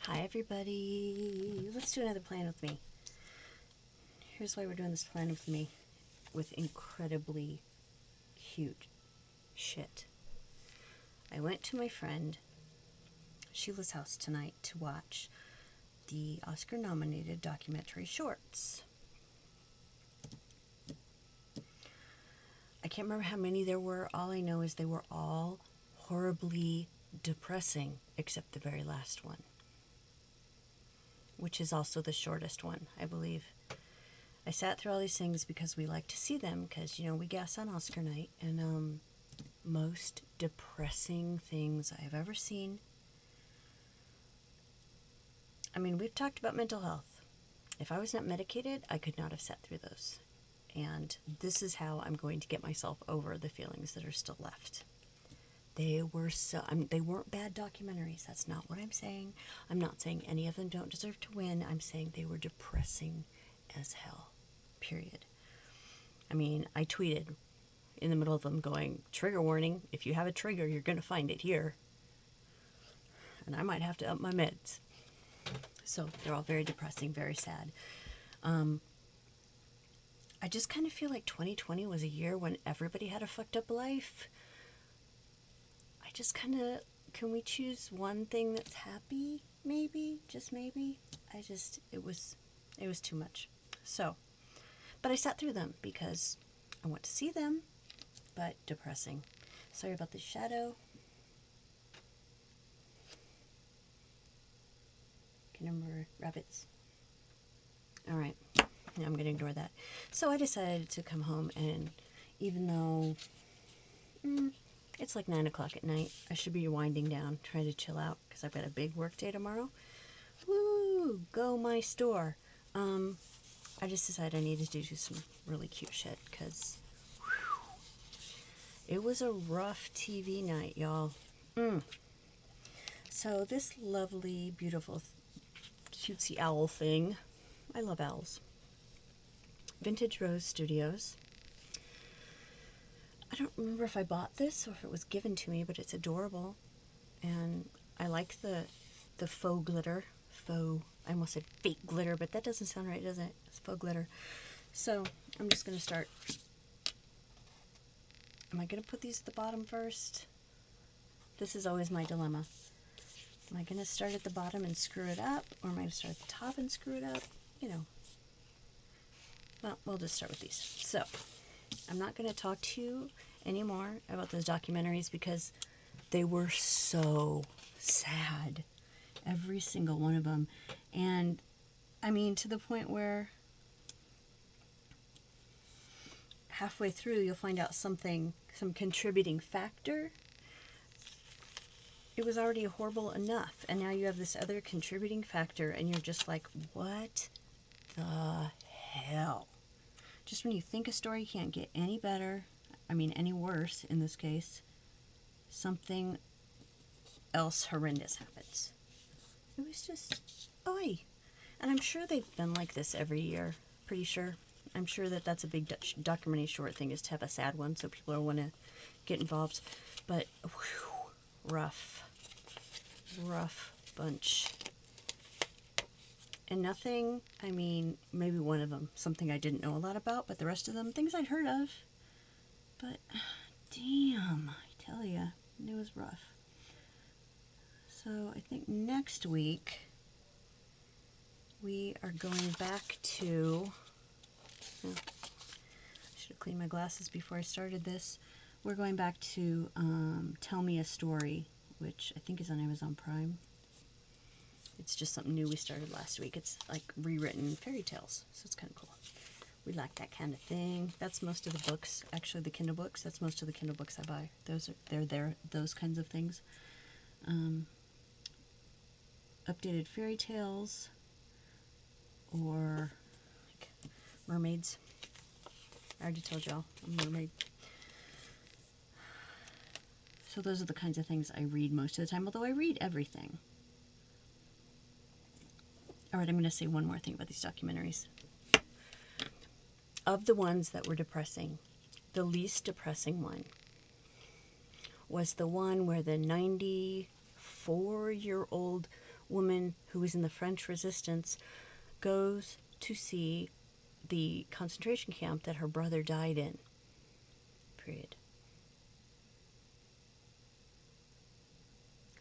Hi everybody, let's do another plan with me. Here's why we're doing this plan with me with incredibly cute shit. I went to my friend Sheila's house tonight to watch the Oscar nominated documentary shorts. I can't remember how many there were. All I know is they were all horribly depressing except the very last one, which is also the shortest one, I believe. I sat through all these things because we like to see them, because, you know, we gas on Oscar night, and most depressing things I have ever seen. I mean, we've talked about mental health. If I was not medicated, I could not have sat through those. And this is how I'm going to get myself over the feelings that are still left. They were they weren't bad documentaries. That's not what I'm saying. I'm not saying any of them don't deserve to win. I'm saying they were depressing as hell. Period. I mean, I tweeted in the middle of them going, trigger warning, if you have a trigger, you're going to find it here. And I might have to up my meds. So they're all very depressing, very sad. I just kind of feel like 2020 was a year when everybody had a fucked up life. I just kind of, can we choose one thing that's happy? Maybe, just maybe. It was too much. So, but I sat through them because I want to see them, but depressing. Sorry about the shadow. Can remember rabbits. All right, now I'm going to ignore that. So I decided to come home, and even though it's like 9 o'clock at night, I should be winding down, trying to chill out, because I've got a big work day tomorrow. Woo! Go my store. I just decided I needed to do some really cute shit, because it was a rough TV night, y'all. So this lovely, beautiful, cutesy owl thing, I love owls. Vintage Rose Studios. I don't remember if I bought this or if it was given to me, but it's adorable. And I like the faux glitter. I almost said fake glitter, but that doesn't sound right, does it? It's faux glitter. So I'm just going to start. Am I going to put these at the bottom first? This is always my dilemma. Am I going to start at the bottom and screw it up, or am I going to start at the top and screw it up? You know. Well, we'll just start with these. So, I'm not going to talk to you anymore about those documentaries because they were so sad. Every single one of them. And, I mean, to the point where halfway through you'll find out some contributing factor. It was already horrible enough, and now you have this other contributing factor, and you're just like, what the hell? Just when you think a story can't get any better, I mean any worse in this case, something else horrendous happens. It was just, oi. And I'm sure they've been like this every year, pretty sure. I'm sure that that's a big documentary short thing, is to have a sad one so people want to get involved. But, whew, rough bunch. And nothing, I mean, maybe one of them, something I didn't know a lot about, but the rest of them, things I'd heard of. But, damn, I tell ya, it was rough. So, I think next week, we are going back to, I should have cleaned my glasses before I started this. We're going back to Tell Me a Story, which I think is on Amazon Prime. It's just something new we started last week. It's like rewritten fairy tales, so it's kind of cool. We like that kind of thing. That's most of the books, actually the Kindle books. That's most of the Kindle books I buy. Those kinds of things. Updated fairy tales, or like mermaids. I already told y'all I'm a mermaid. So those are the kinds of things I read most of the time, although I read everything. Alright, I'm going to say one more thing about these documentaries. Of the ones that were depressing, the least depressing one was the one where the 94-year-old woman who was in the French Resistance goes to see the concentration camp that her brother died in. Period.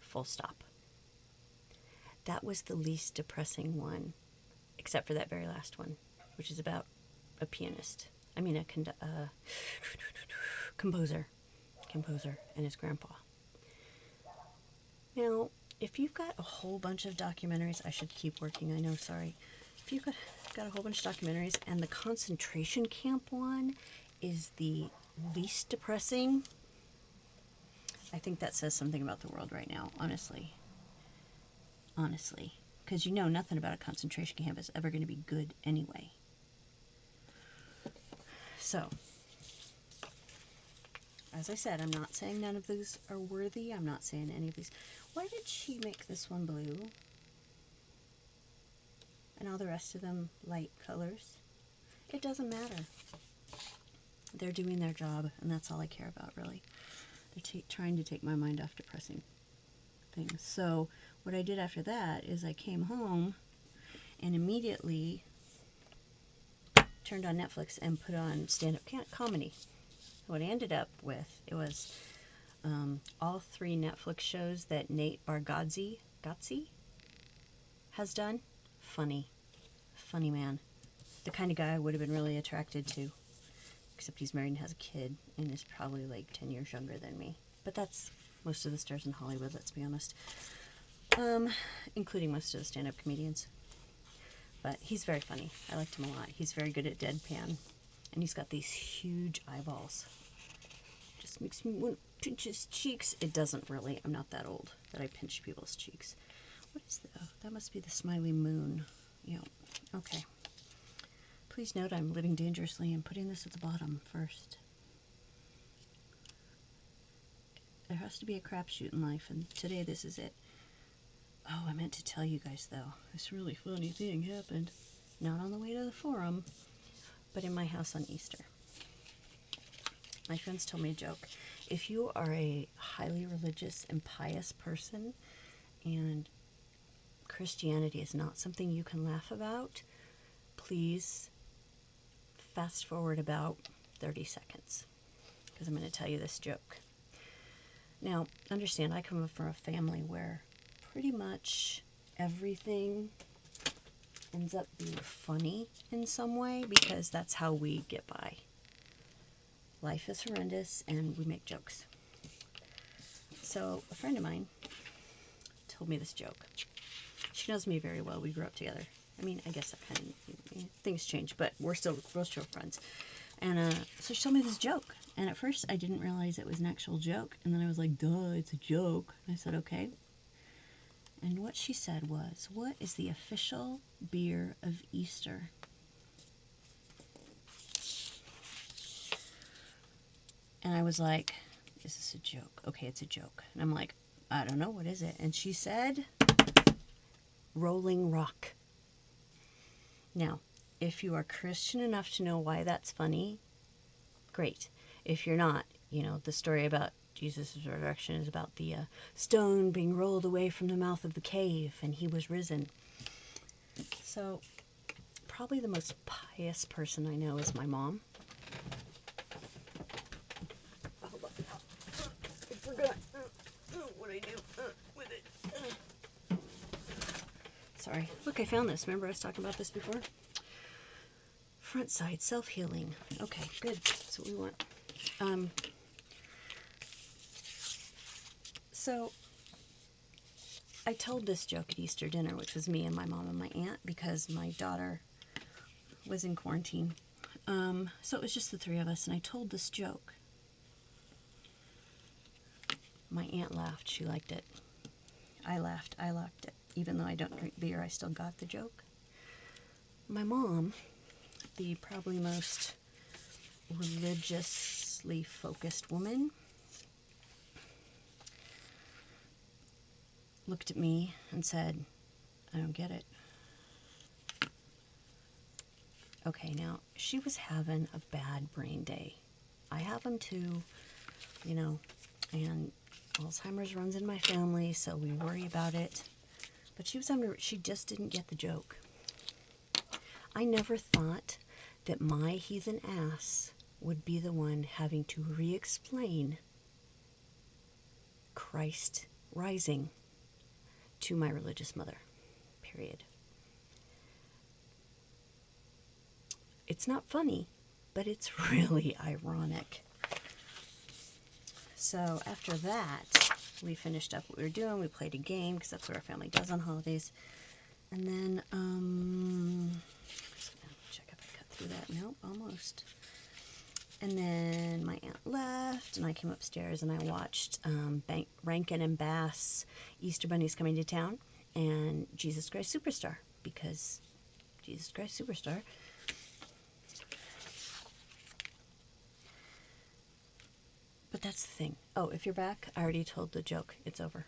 Full stop. That was the least depressing one, except for that very last one, which is about a pianist. I mean, a composer and his grandpa. Now, if you've got a whole bunch of documentaries, I should keep working, I know, sorry. If you've got a whole bunch of documentaries and the concentration camp one is the least depressing, I think that says something about the world right now, honestly. Honestly. Because you know nothing about a concentration camp is ever going to be good anyway. So, as I said, I'm not saying none of these are worthy. I'm not saying any of these. Why did she make this one blue? And all the rest of them light colors? It doesn't matter. They're doing their job, and that's all I care about, really. They're trying to take my mind off depressing things. So what I did after that is I came home and immediately turned on Netflix and put on stand-up comedy. What I ended up with, it was all 3 Netflix shows that Nate Bargatze has done. Funny man. The kind of guy I would have been really attracted to. Except he's married and has a kid and is probably like 10 years younger than me. But that's most of the stars in Hollywood, let's be honest. Including most of the stand-up comedians. But he's very funny. I liked him a lot. He's very good at deadpan. And he's got these huge eyeballs. Just makes me want to pinch his cheeks. It doesn't really. I'm not that old that I pinch people's cheeks. What is that? Oh, that must be the smiley moon. Yeah. Okay. Please note I'm living dangerously and putting this at the bottom first. There has to be a crapshoot in life, and today this is it. Oh, I meant to tell you guys, though. This really funny thing happened. Not on the way to the forum, but in my house on Easter. My friends told me a joke. If you are a highly religious and pious person, and Christianity is not something you can laugh about, please fast forward about 30 seconds, because I'm going to tell you this joke. Now, understand, I come from a family where pretty much everything ends up being funny in some way, because that's how we get by. Life is horrendous, and we make jokes. So, a friend of mine told me this joke. She knows me very well. We grew up together. I mean, I guess that kind of, things change, but we're still friends. And so she told me this joke. And at first, I didn't realize it was an actual joke. And then I was like, duh, it's a joke. And I said, okay. And what she said was, what is the official beer of Easter? And I was like, is this a joke? Okay, it's a joke. And I'm like, I don't know, what is it? And she said, Rolling Rock. Now, if you are Christian enough to know why that's funny, great. If you're not, you know, the story about Jesus' resurrection is about the stone being rolled away from the mouth of the cave, and he was risen. So, probably the most pious person I know is my mom. Hold on. I forgot what I do with it. Sorry. Look, I found this. Remember I was talking about this before? Front side self-healing. Okay, good. That's what we want. So, I told this joke at Easter dinner, which was me and my mom and my aunt, because my daughter was in quarantine. So it was just the 3 of us, and I told this joke. My aunt laughed. She liked it. I laughed. I liked it. Even though I don't drink beer, I still got the joke. My mom, the probably most religiously focused woman, looked at me and said, I don't get it. Okay, now, she was having a bad brain day. I have them too, you know, and Alzheimer's runs in my family, so we worry about it. But she just didn't get the joke. I never thought that my heathen ass would be the one having to re-explain Christ rising to my religious mother. Period. It's not funny, but it's really ironic. So after that, we finished up what we were doing. We played a game, because that's what our family does on holidays. And then, just gonna check if I cut through that. Nope, almost. And then my aunt left, and I came upstairs and I watched Rankin and Bass, Easter Bunny's Coming to Town, and Jesus Christ Superstar, because Jesus Christ Superstar. But that's the thing. Oh, if you're back, I already told the joke. It's over.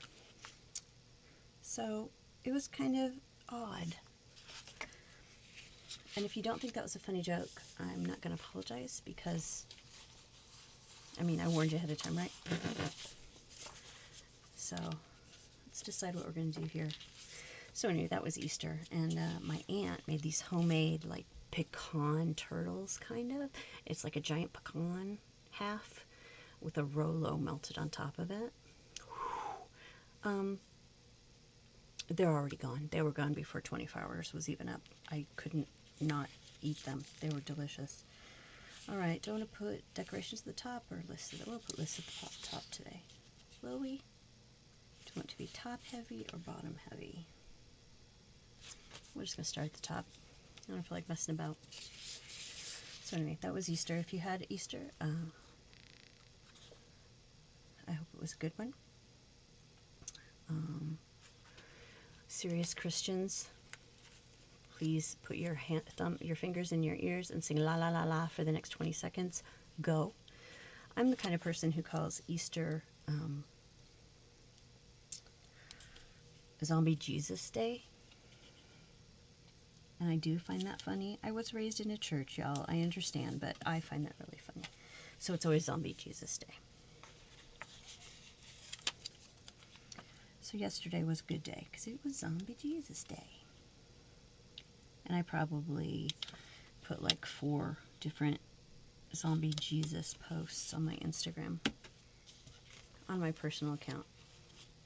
So it was kind of odd. And if you don't think that was a funny joke, I'm not going to apologize, because, I mean, I warned you ahead of time, right? So let's decide what we're going to do here. So anyway, that was Easter, and my aunt made these homemade, like, pecan turtles, kind of. It's like a giant pecan half with a Rolo melted on top of it. They're already gone. They were gone before 24 hours was even up. I couldn't not eat them. They were delicious. All right, do I want to put decorations at the top or listed? I will put listed at the top today. Will we? Do you want it to be top heavy or bottom heavy? We're just going to start at the top. I don't feel like messing about. So anyway, that was Easter. If you had Easter, I hope it was a good one. Serious Christians, please put your your fingers in your ears and sing la la la la for the next 20 seconds. Go. I'm the kind of person who calls Easter Zombie Jesus Day. And I do find that funny. I was raised in a church, y'all. I understand, but I find that really funny. So it's always Zombie Jesus Day. So yesterday was a good day, because it was Zombie Jesus Day. And I probably put like 4 different Zombie Jesus posts on my Instagram, on my personal account.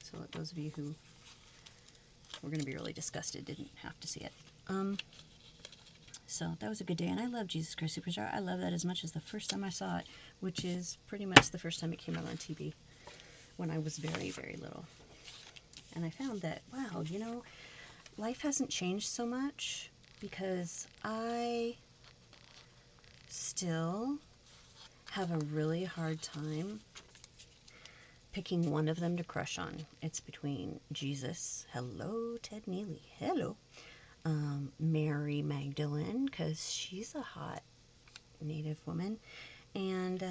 So those of you who were going to be really disgusted didn't have to see it. So that was a good day, and I love Jesus Christ Superstar. I love that as much as the first time I saw it, which is pretty much the first time it came out on TV when I was very, very little. And I found that, wow, you know, life hasn't changed so much, because I still have a really hard time picking one of them to crush on. It's between Jesus, hello, Ted Neely, hello, Mary Magdalene, because she's a hot native woman, and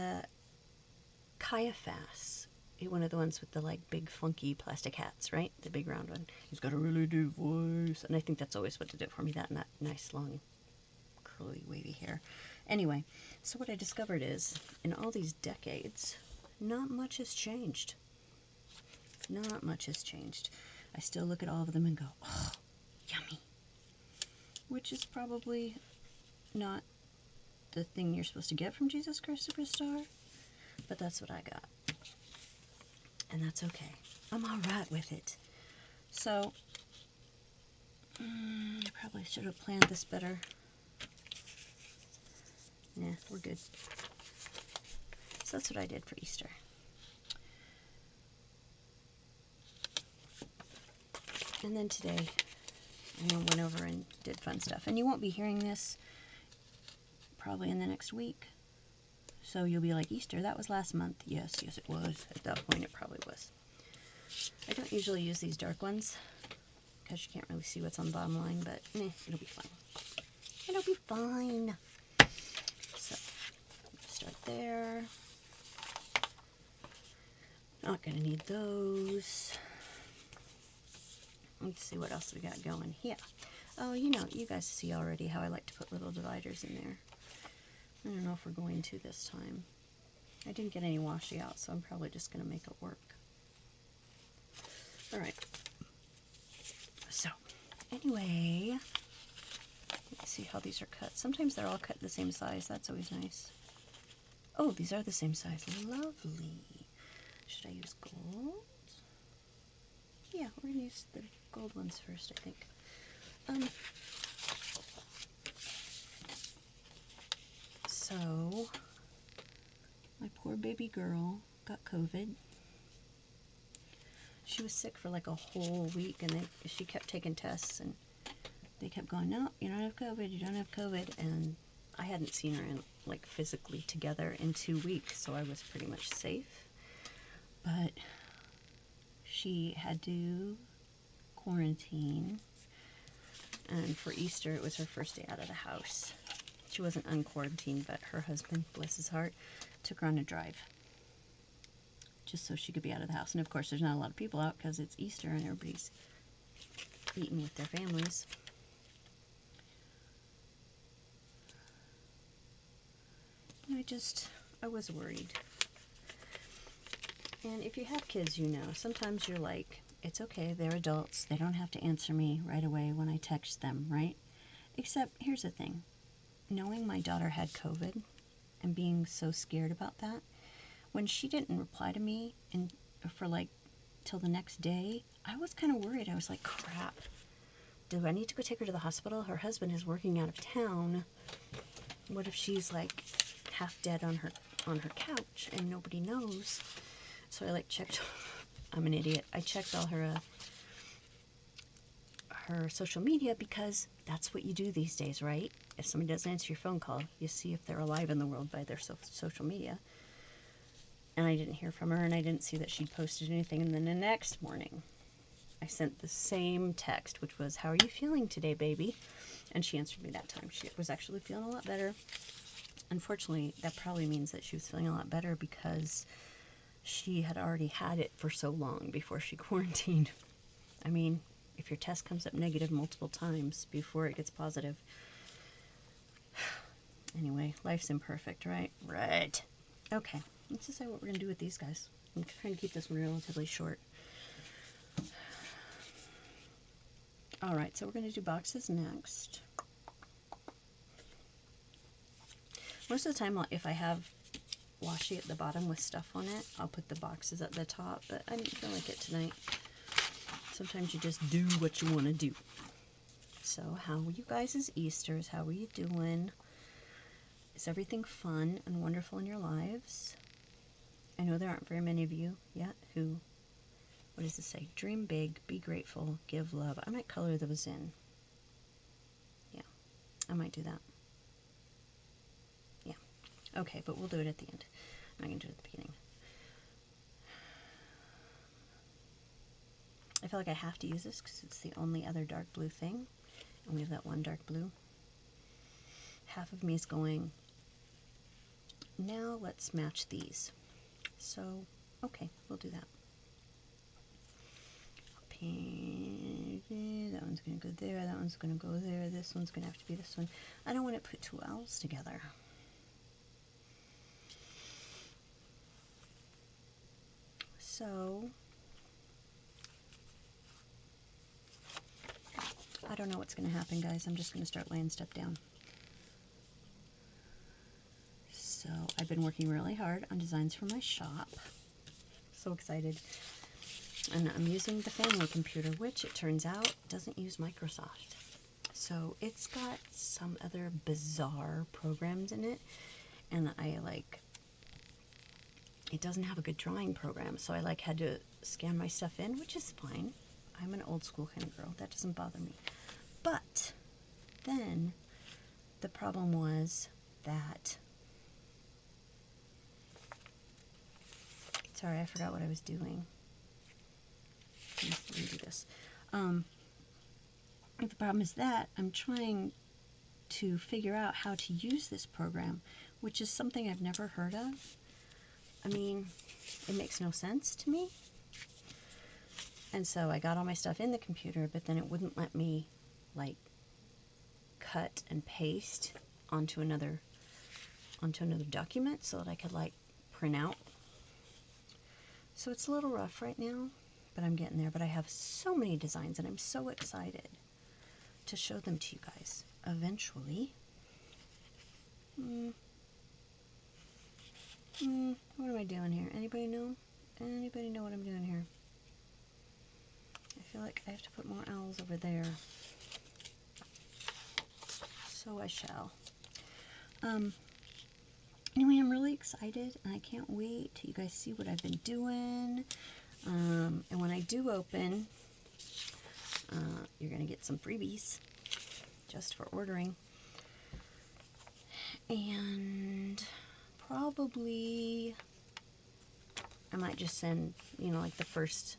Caiaphas, one of the ones with the like big funky plastic hats, right? The big round one. He's got a really deep voice, and I think that's always what did it for me, that nice long curly wavy hair. Anyway, so what I discovered is, in all these decades, not much has changed. Not much has changed. I still look at all of them and go, oh, yummy. Which is probably not the thing you're supposed to get from Jesus Christ Superstar, but that's what I got. And that's okay. I'm alright with it. So, I probably should have planned this better. Nah, we're good. So that's what I did for Easter. And then today, I went over and did fun stuff. And you won't be hearing this probably in the next week. So you'll be like, Easter, that was last month. Yes, it was. At that point, it probably was. I don't usually use these dark ones, because you can't really see what's on the bottom line, but it'll be fine. It'll be fine. So, start there. Not going to need those. Let's see what else we got going here. Oh, you know, you guys see already how I like to put little dividers in there. I don't know if we're going to this time. I didn't get any washi out, so I'm probably just going to make it work. Alright. So, Anyway, let's see how these are cut. Sometimes they're all cut the same size. That's always nice. Oh, these are the same size. Lovely. Should I use gold? Yeah, we're going to use the gold ones first, I think. So, my poor baby girl got COVID. She was sick for like a whole week, and she kept taking tests, and they kept going, no, you don't have COVID, you don't have COVID, and I hadn't seen her in, like, physically together in 2 weeks, so I was pretty much safe. But she had to quarantine, and for Easter it was her first day out of the house. She wasn't unquarantined, but her husband, bless his heart, took her on a drive just so she could be out of the house. And of course there's not a lot of people out because it's Easter and everybody's eating with their families. And I was worried. And if you have kids, you know, sometimes you're like, it's okay, they're adults, they don't have to answer me right away when I text them, right? Except, here's the thing. Knowing my daughter had COVID and being so scared about that, when she didn't reply to me for like till the next day, I was kind of worried. I was like, crap, do I need to go take her to the hospital? Her husband is working out of town. What if she's like half dead on her couch and nobody knows? So I like checked, I'm an idiot, I checked all her social media, because that's what you do these days, right? If somebody doesn't answer your phone call, you see if they're alive in the world by their social media. And I didn't hear from her, and I didn't see that she'd posted anything. And then the next morning, I sent the same text, which was, how are you feeling today, baby? And she answered me that time. She was actually feeling a lot better. Unfortunately, that probably means that she was feeling a lot better because she had already had it for so long before she quarantined. I mean, if your test comes up negative multiple times before it gets positive. Anyway, life's imperfect, right? Right. Okay, let's decide what we're going to do with these guys. I'm trying to keep this one relatively short. Alright, so we're going to do boxes next. Most of the time, if I have washi at the bottom with stuff on it, I'll put the boxes at the top, but I didn't feel like it tonight. Sometimes you just do what you want to do. So, how are you guys' Easters? How are you doing? Is everything fun and wonderful in your lives? I know there aren't very many of you yet who, what does this say? Dream big, be grateful, give love. I might color those in. Yeah, I might do that. Yeah. Okay, but we'll do it at the end. I'm not going to do it at the beginning. I feel like I have to use this because it's the only other dark blue thing. And we have that one dark blue. Half of me is going, now let's match these. So, okay, we'll do that. Pink, that one's going to go there, that one's going to go there, this one's going to have to be this one. I don't want to put two owls together. So, I don't know what's going to happen, guys. I'm just going to start laying stuff down. So, I've been working really hard on designs for my shop. So excited. And I'm using the family computer, which it turns out doesn't use Microsoft. So, it's got some other bizarre programs in it. And it doesn't have a good drawing program. So, I had to scan my stuff in, which is fine. I'm an old school kind of girl. That doesn't bother me. But then the problem was that, sorry, I forgot what I was doing. Let me do this. The problem is that I'm trying to figure out how to use this program, which is something I've never heard of. I mean, it makes no sense to me. And so I got all my stuff in the computer, but then it wouldn't let me cut and paste onto another document so that I could print out. So it's a little rough right now, but I'm getting there. But I have so many designs and I'm so excited. to show them to you guys eventually. What am I doing here? Anybody know? Anybody know what I'm doing here? I feel like I have to put more owls over there. So I shall. Anyway, I'm really excited, and I can't wait till you guys see what I've been doing. And when I do open, you're going to get some freebies just for ordering. And probably I might just send, you know, like the first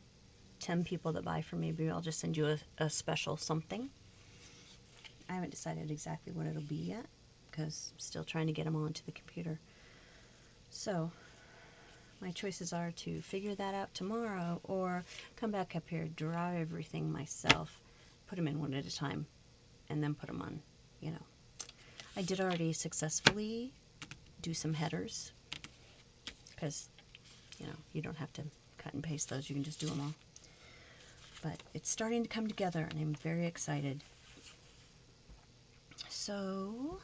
10 people that buy from me, maybe I'll just send you a special something. I haven't decided exactly what it'll be yet, because I'm still trying to get them onto the computer. So my choices are to figure that out tomorrow, or come back up here, draw everything myself, put them in one at a time, and then put them on, you know. I did already successfully do some headers, because, you know, you don't have to cut and paste those, you can just do them all. But it's starting to come together, and I'm very excited. So,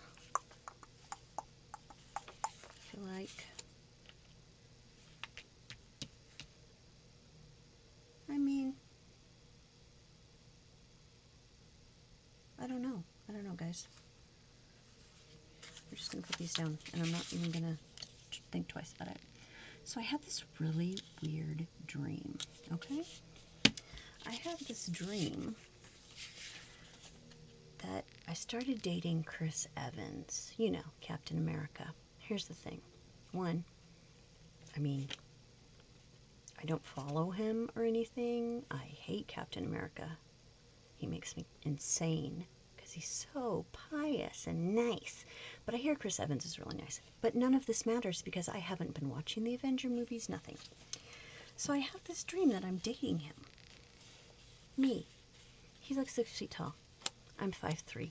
I feel like I don't know. I don't know, guys. We're just going to put these down, and I'm not even going to think twice about it. So I had this really weird dream, okay? I had this dream that I started dating Chris Evans, you know, Captain America. Here's the thing. One, I mean, I don't follow him or anything. I hate Captain America. He makes me insane because he's so pious and nice. But I hear Chris Evans is really nice. But none of this matters because I haven't been watching the Avenger movies, nothing. So I have this dream that I'm dating him. Me. He's like 6 feet tall. I'm 5'3".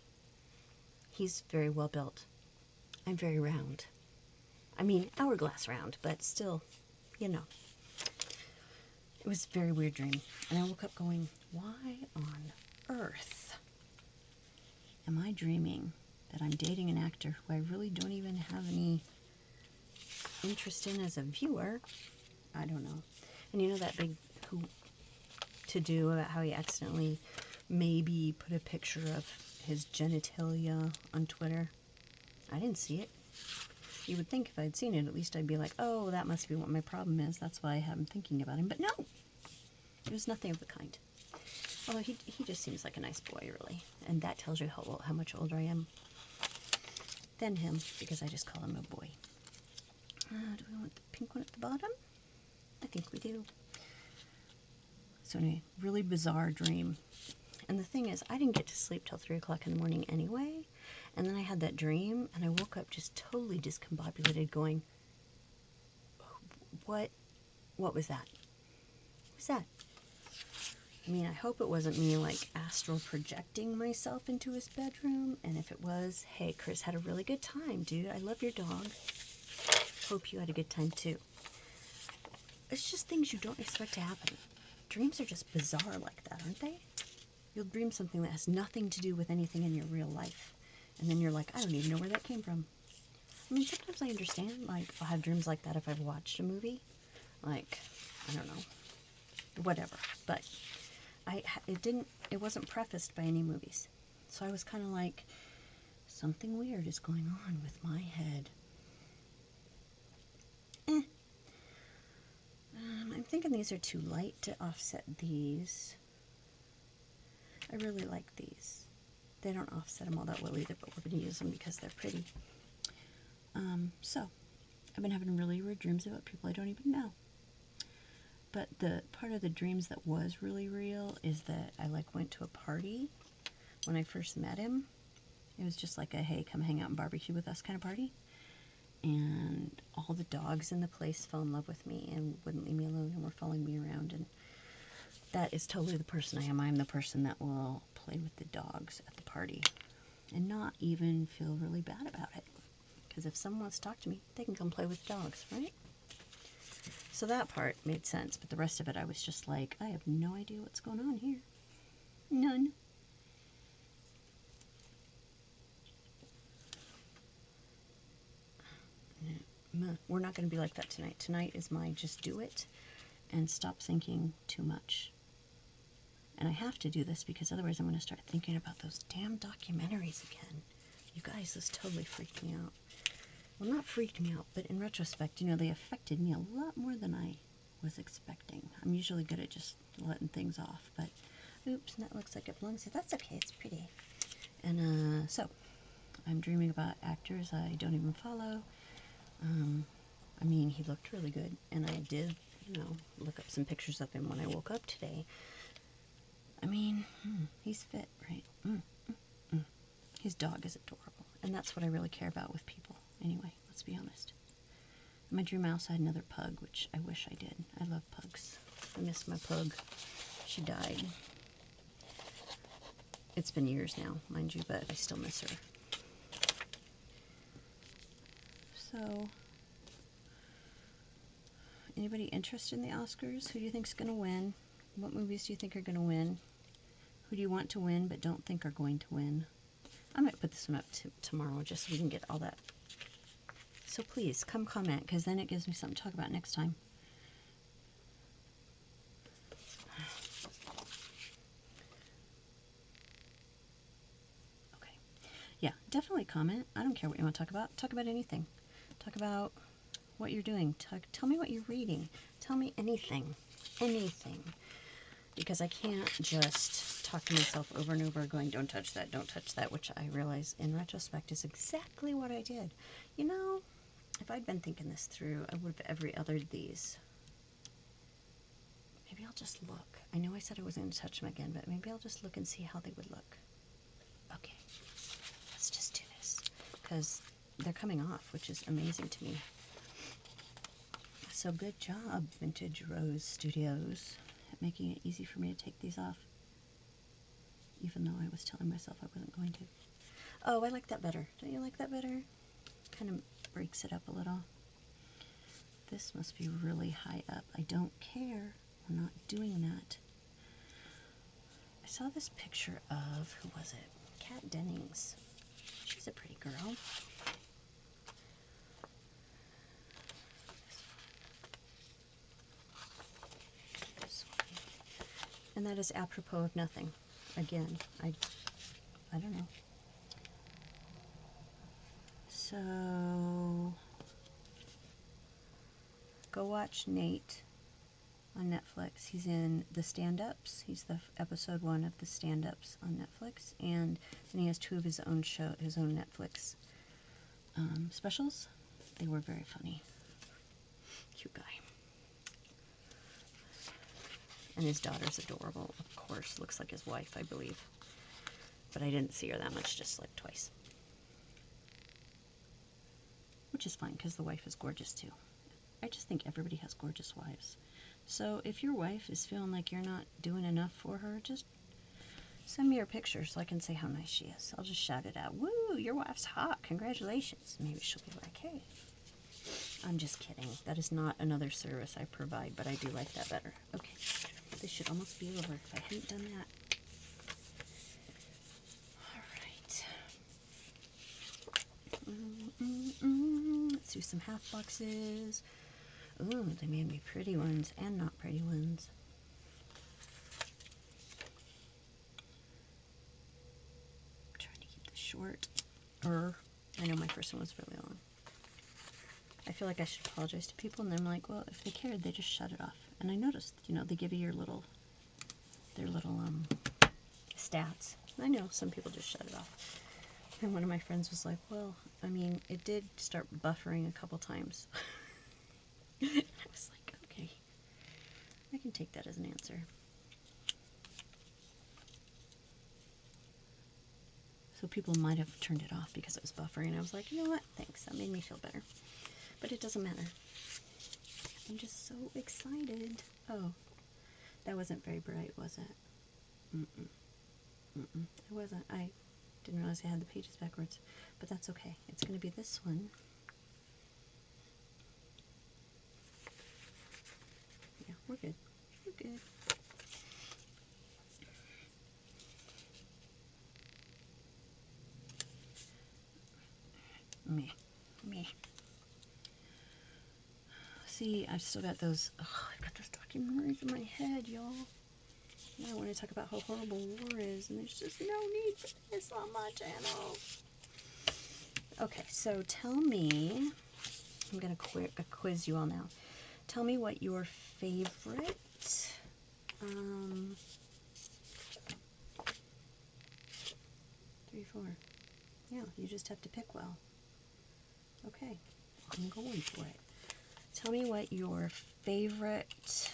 He's very well built. I'm very round. I mean, hourglass round, but still, you know. It was a very weird dream. And I woke up going, why on earth am I dreaming that I'm dating an actor who I really don't even have any interest in as a viewer? I don't know. And you know that big to-do about how he accidentally maybe put a picture of his genitalia on Twitter? I didn't see it. You would think if I'd seen it, at least I'd be like, oh, that must be what my problem is. That's why I haven't thinking about him. But no, it was nothing of the kind. Although he just seems like a nice boy, really. And that tells you how much older I am than him, because I just call him a boy. Do we want the pink one at the bottom? I think we do. So anyway, really bizarre dream. And the thing is, I didn't get to sleep till 3 o'clock in the morning anyway. And then I had that dream, and I woke up just totally discombobulated going, what was that? What was that? I mean, I hope it wasn't me, like, astral projecting myself into his bedroom. And if it was, hey, Chris had a really good time, dude. I love your dog. Hope you had a good time, too. It's just things you don't expect to happen. Dreams are just bizarre like that, aren't they? You'll dream something that has nothing to do with anything in your real life. And then you're like, I don't even know where that came from. I mean, sometimes I understand, like, I'll have dreams like that if I've watched a movie. Like, I don't know. Whatever. But it wasn't prefaced by any movies. So I was kind of like, something weird is going on with my head. I'm thinking these are too light to offset these. I really like these. They don't offset them all that well either, but we're going to use them because they're pretty. So, I've been having really weird dreams about people I don't even know. But the part of the dreams that was really real is that I, like, went to a party when I first met him. It was just like a, hey, come hang out and barbecue with us kind of party. And all the dogs in the place fell in love with me and wouldn't leave me alone and were following me around. And that is totally the person I am. I'm the person that will play with the dogs at the party and not even feel really bad about it. Because if someone wants to talk to me, they can come play with dogs, right? So that part made sense, but the rest of it I was just like, I have no idea what's going on here. None. going to be like that tonight. Tonight is my just do it and stop thinking too much. And I have to do this because otherwise I'm going to start thinking about those damn documentaries again. You guys, this totally freaked me out. Well, not freaked me out, but in retrospect, you know, they affected me a lot more than I was expecting. I'm usually good at just letting things off, but oops, that looks like it belongs here. That's okay, it's pretty. And so, I'm dreaming about actors I don't even follow. I mean, he looked really good, and I did, you know, look up some pictures of him when I woke up today. I mean, he's fit, right? His dog is adorable, and that's what I really care about with people. Anyway, let's be honest. In my dream I also had another pug, which I wish I did. I love pugs. I miss my pug. She died. It's been years now, mind you, but I still miss her. So, anybody interested in the Oscars? Who do you think's going to win? What movies do you think are going to win? Who do you want to win but don't think are going to win? I might put this one up tomorrow just so we can get all that. So please, come comment, because then it gives me something to talk about next time. Okay. Yeah, definitely comment. I don't care what you want to talk about. Talk about anything. Talk about what you're doing. Tell me what you're reading. Tell me anything. Anything. Because I can't just talk to myself over and over going, don't touch that, which I realize in retrospect is exactly what I did. You know, if I'd been thinking this through, I would have every othered these. Maybe I'll just look. I know I said I wasn't going to touch them again, but maybe I'll just look and see how they would look. Okay, let's just do this, because they're coming off, which is amazing to me. So good job, Vintage Rose Studios, at making it easy for me to take these off, even though I was telling myself I wasn't going to. Oh, I like that better. Don't you like that better? Kind of breaks it up a little. This must be really high up. I don't care. We're not doing that. I saw this picture of, who was it? Kat Dennings. She's a pretty girl. And that is apropos of nothing. Again, I don't know. So, go watch Nate on Netflix. He's in The Stand-Ups. He's the episode 1 of The Stand-Ups on Netflix. And then he has 2 of his own Netflix specials. They were very funny. Cute guy. And his daughter's adorable, of course. Looks like his wife, I believe. But I didn't see her that much, just like twice. Which is fine, because the wife is gorgeous too. I just think everybody has gorgeous wives. So if your wife is feeling like you're not doing enough for her, just send me your picture so I can say how nice she is. I'll just shout it out. Woo, your wife's hot. Congratulations. Maybe she'll be like, hey. I'm just kidding. That is not another service I provide, but I do like that better. Okay. This should almost be over if I hadn't done that. Alright. Let's do some half boxes. Ooh, they made me pretty ones and not pretty ones. I'm trying to keep this short. I know my first one was really long. I feel like I should apologize to people, and I'm like, well, if they cared, they just shut it off. And I noticed, you know, they give you their little stats. I know some people just shut it off. And one of my friends was like, well, I mean, it did start buffering a couple times. I was like, okay, I can take that as an answer. So people might have turned it off because it was buffering. And I was like, you know what? Thanks. That made me feel better. But it doesn't matter. I'm just so excited. Oh, that wasn't very bright, was it? It wasn't. I didn't realize I had the pages backwards. But that's okay. It's going to be this one. Yeah, we're good. We're good. Meh. See, I've still got those, I've got those documentaries in my head, y'all. Now I want to talk about how horrible war is, and there's just no need for this on my channel. Okay, so tell me, I'm going to quiz you all now. Tell me what your favorite, 3, 4. Yeah, you just have to pick well. Okay, I'm going for it. Tell me what your favorite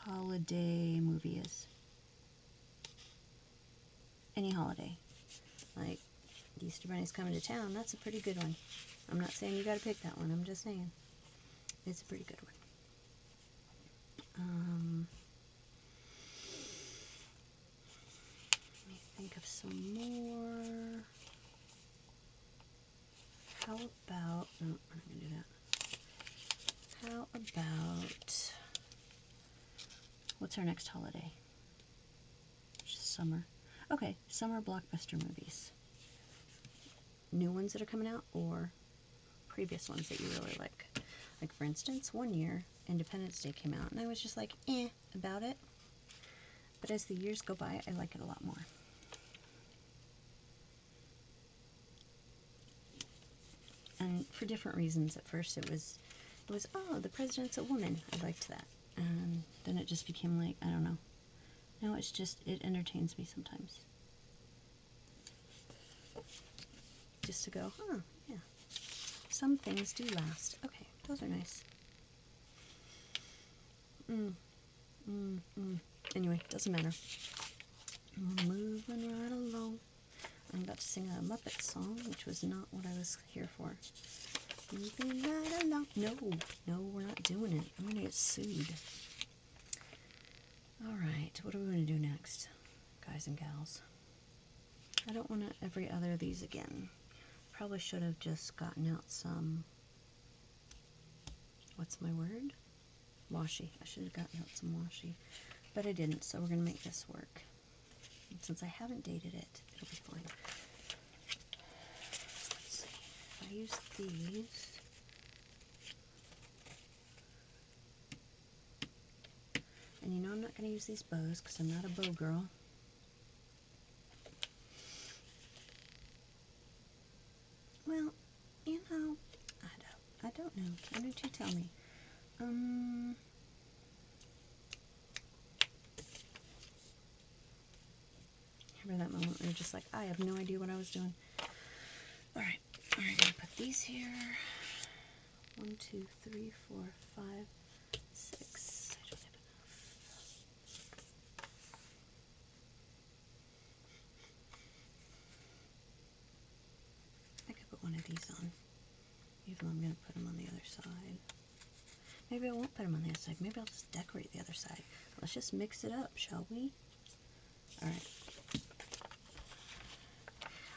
holiday movie is. Any holiday. Like, the Easter Bunny's Coming to Town, that's a pretty good one. I'm not saying you gotta pick that one, I'm just saying. It's a pretty good one. Let me think of some more. How about, no, I'm not gonna do that. How about, what's our next holiday? Just summer. Okay, summer blockbuster movies. New ones that are coming out, or previous ones that you really like. Like, for instance, one year, Independence Day came out, and I was just like, about it. But as the years go by, I like it a lot more. And for different reasons. At first it was, oh, the president's a woman. I liked that. And then it just became like, I don't know. Now it's just, it entertains me sometimes. Just to go, yeah. Some things do last. Okay, those are nice. Anyway, doesn't matter. We're moving right along. I'm about to sing a Muppet song, which was not what I was here for. Moving right along. No, we're not doing it. I'm gonna get sued. Alright, what are we gonna do next, guys and gals? I don't want to every other of these again. Probably should have just gotten out some, what's my word? Washi. I should have gotten out some washi. But I didn't, so we're going to make this work. And since I haven't dated it, it'll be fine. Let's see. If I use these, and you know I'm not going to use these bows because I'm not a bow girl. Well, you know, I don't know. Why don't you tell me? Remember that moment where you're just like, I have no idea what I was doing. Alright, I'm going to put these here. 1, 2, 3, 4, 5, 6. I don't have enough. I could put one of these on, even though I'm going to put them on the other side. Maybe I won't put them on the other side. Maybe I'll just decorate the other side. Let's just mix it up, shall we? Alright.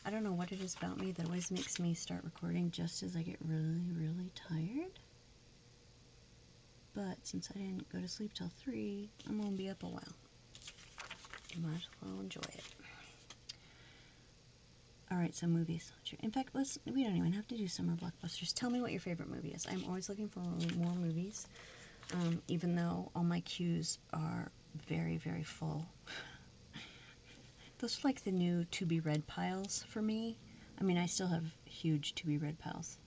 I don't know what it is about me that always makes me start recording just as I get really, really tired. But since I didn't go to sleep till 3, I'm going to be up a while. You might as well enjoy it. Alright, so movies. In fact, we don't even have to do summer blockbusters. Tell me what your favorite movie is. I'm always looking for more movies, even though all my queues are very, very full. Those are like the new to-be-read piles for me. I mean, I still have huge to-be-read piles.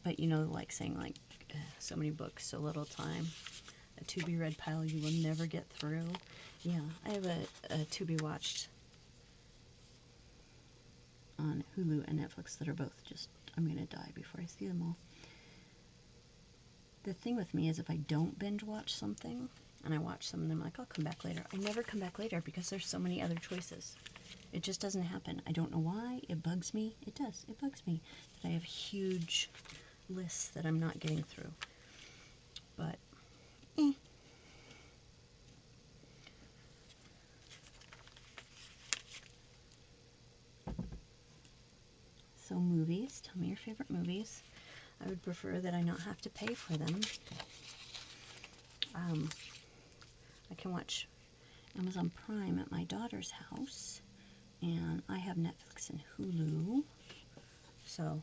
But you know, like saying like, so many books, so little time. A to-be-read pile you will never get through. Yeah, I have a to-be-watched on Hulu and Netflix that are both just, I'm going to die before I see them all. The thing with me is if I don't binge watch something, and I watch some and I'm like, I'll come back later. I never come back later because there's so many other choices. It just doesn't happen. I don't know why. It bugs me. It does. It bugs me that I have huge lists that I'm not getting through. But, So movies. Tell me your favorite movies. I would prefer that I not have to pay for them. I can watch Amazon Prime at my daughter's house, and I have Netflix and Hulu, so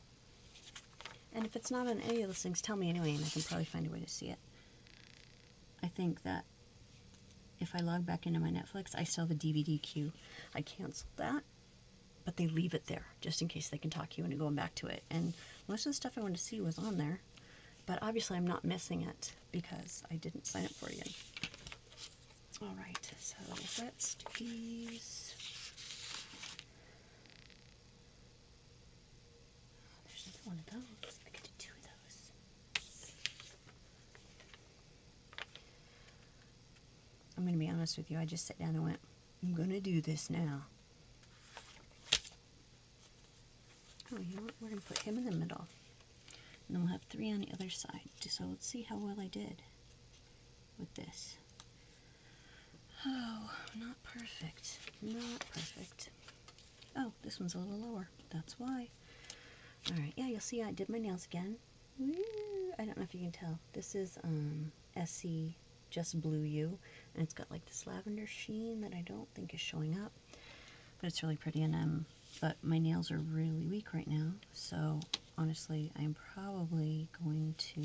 And if it's not on any of those things, tell me anyway, and I can probably find a way to see it. I think that if I log back into my Netflix, I still have a DVD queue. I canceled that, but they leave it there just in case they can talk you into going back to it. And most of the stuff I wanted to see was on there, but obviously I'm not missing it because I didn't sign up for it again. All right, so let's do these. There's another one of those. I could do 2 of those. I'm going to be honest with you. I just sat down and went, I'm going to do this now. Oh, you know what? We're going to put him in the middle. And then we'll have 3 on the other side. So let's see how well I did with this. Oh, not perfect. Not perfect. Oh, this one's a little lower. That's why. Alright, yeah, you'll see I did my nails again. Woo! I don't know if you can tell. This is Essie You, and it's got like this lavender sheen that I don't think is showing up. But it's really pretty, and but my nails are really weak right now, so honestly, I'm probably going to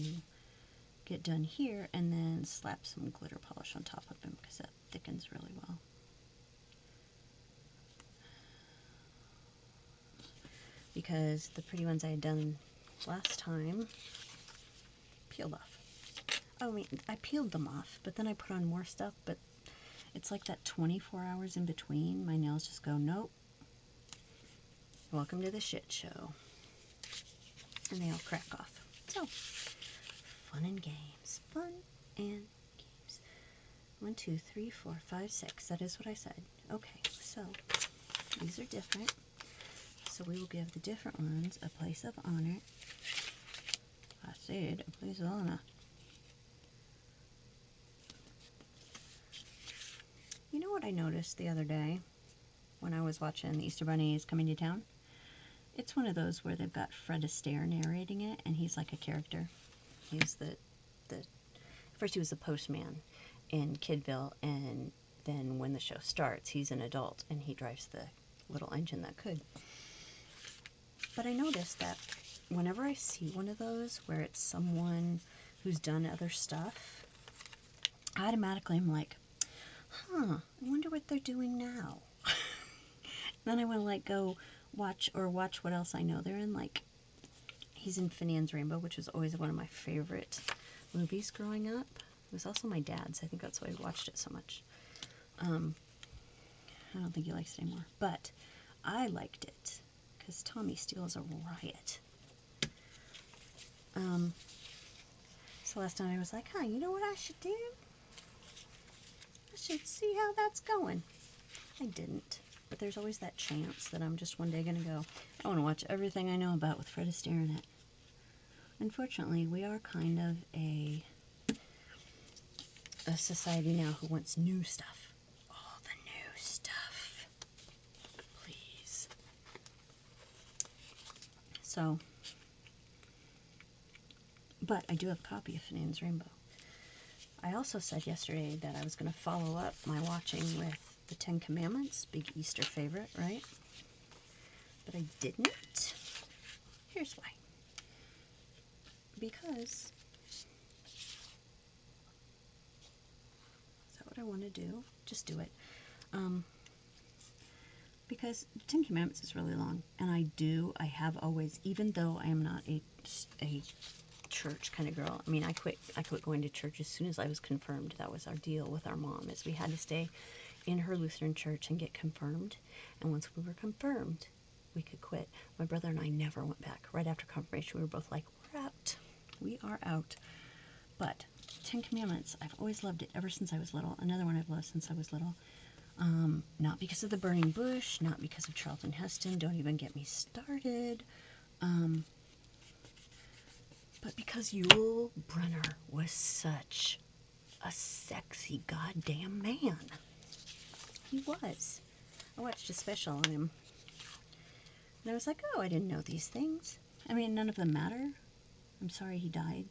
get done here and then slap some glitter polish on top of them because that thickens really well. Because the pretty ones I had done last time peeled off. Oh, I mean, I peeled them off, but then I put on more stuff, but it's like that 24 hours in between. My nails just go, nope. Welcome to the shit show. And they all crack off. So, fun and games. Fun and games. 1, 2, 3, 4, 5, 6. That is what I said. Okay, so these are different. So we will give the different ones a place of honor. I said a place of honor. You know what I noticed the other day when I was watching the Easter Bunny is Coming to Town? It's one of those where they've got Fred Astaire narrating it, and he's like a character. He's first he was the postman in Kidville, and then when the show starts, he's an adult, and he drives the little engine that could. But I noticed that whenever I see one of those where it's someone who's done other stuff, automatically I'm like, huh, I wonder what they're doing now. Then I want to like go watch what else I know they're in. Like, he's in Finian's Rainbow, which was always one of my favorite movies growing up. It was also my dad's. I think that's why I watched it so much. I don't think he likes it anymore, but I liked it because Tommy Steele is a riot. So last time I was like, huh, you know what I should do? I should see how that's going. I didn't. But there's always that chance that I'm just one day going to go, I want to watch everything I know about with Fred Astaire in it. Unfortunately, we are kind of a society now who wants new stuff. All the new stuff. Please. So, but I do have a copy of Finian's Rainbow. I also said yesterday that I was going to follow up my watching with the 10 Commandments, big Easter favorite, right? But I didn't. Here's why. Because, is that what I want to do? Just do it. Because the 10 Commandments is really long, and I have always, even though I am not a church kind of girl. I mean, I quit going to church as soon as I was confirmed. That was our deal with our mom, is we had to stay in her Lutheran church and get confirmed. And once we were confirmed, we could quit. My brother and I never went back. Right after confirmation, we were both like, we're out. We are out. But 10 Commandments, I've always loved it ever since I was little. Another one I've loved since I was little. Not because of the burning bush, not because of Charlton Heston. Don't even get me started. But because Yul Brynner was such a sexy goddamn man. He was. I watched a special on him. And I was like, oh, I didn't know these things. I mean, none of them matter. I'm sorry he died.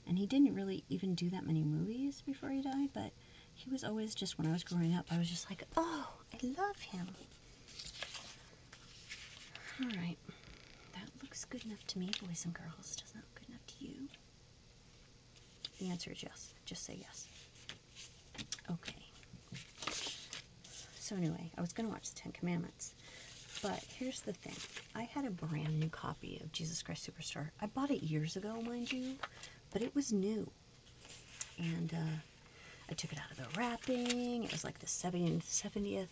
And he didn't really even do that many movies before he died, but he was always just, when I was growing up, I was just like, oh, I love him. Alright. That looks looks good enough to me, boys and girls. Does that look good enough to you? The answer is yes. Just say yes. Okay. So anyway, I was going to watch the 10 Commandments. But here's the thing. I had a brand new copy of Jesus Christ Superstar. I bought it years ago, mind you. But it was new. And I took it out of the wrapping. It was like the 70th,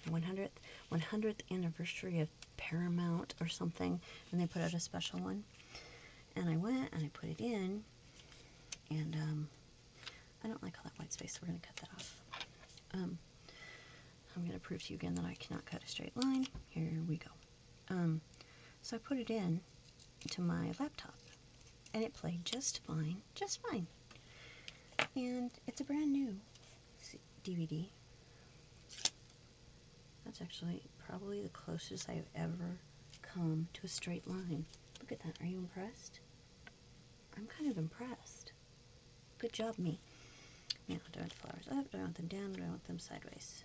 100th anniversary of Paramount or something. And they put out a special one. And I went and I put it in. And I don't like all that white space, so we're going to cut that off. I'm going to prove to you again that I cannot cut a straight line. Here we go. So I put it in to my laptop, and it played just fine, And it's a brand new DVD. That's actually probably the closest I've ever come to a straight line. Look at that. Are you impressed? I'm kind of impressed. Good job, me. Now, do I want the flowers up? Do I want them down? Do I want them sideways?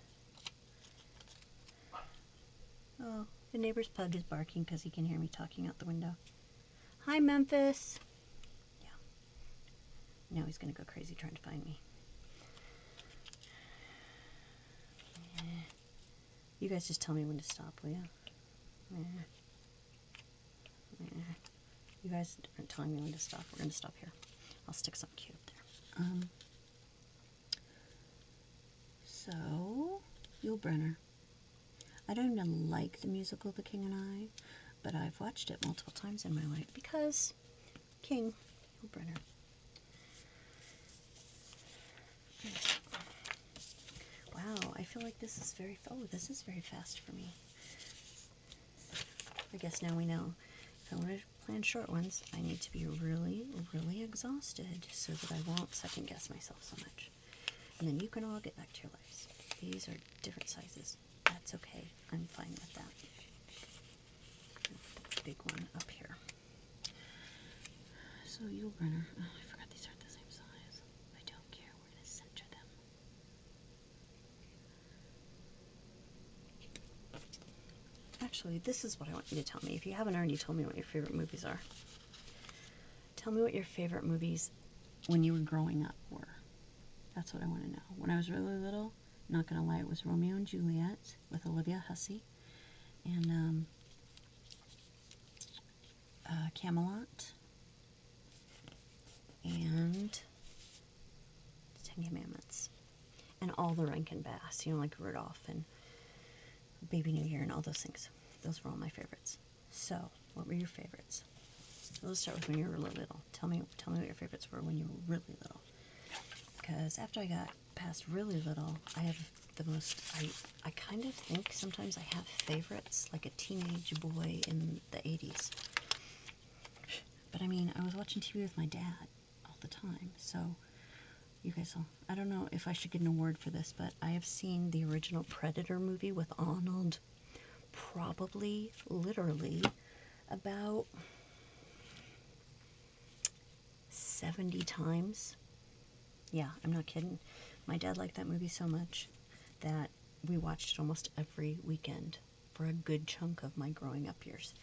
Oh, the neighbor's pug is barking because he can hear me talking out the window. Hi, Memphis. Yeah. Now he's going to go crazy trying to find me. You guys just tell me when to stop, will you? You guys aren't telling me when to stop. We're going to stop here. I'll stick something cute up there. So, Yul Brynner. I don't even like the musical The King and I, but I've watched it multiple times in my life because King, Yul Brynner. Wow, I feel like this is very fast for me. I guess now we know. If I want to plan short ones, I need to be really, really exhausted so that I won't second guess myself so much. And then you can all get back to your lives. These are different sizes. That's okay. I'm fine with that. Big one up here. So Yul Brynner. Oh, I forgot these aren't the same size. I don't care. We're going to center them. Actually, this is what I want you to tell me. If you haven't already told me what your favorite movies are. Tell me what your favorite movies when you were growing up were. That's what I want to know. When I was really little, not going to lie, it was Romeo and Juliet with Olivia Hussey. And Camelot. And the 10 Commandments. And all the Rankin Bass, you know, like Rudolph and Baby New Year and all those things. Those were all my favorites. So, what were your favorites? So let's start with when you were really little. Tell me what your favorites were when you were really little. Because after I got past really little, I have the most, I kind of think sometimes I have favorites, like a teenage boy in the 80s. But I mean, I was watching TV with my dad all the time, so you guys will, I don't know if I should get an award for this, but I have seen the original Predator movie with Arnold probably, literally, about 70 times. Yeah, I'm not kidding. My dad liked that movie so much that we watched it almost every weekend for a good chunk of my growing up years.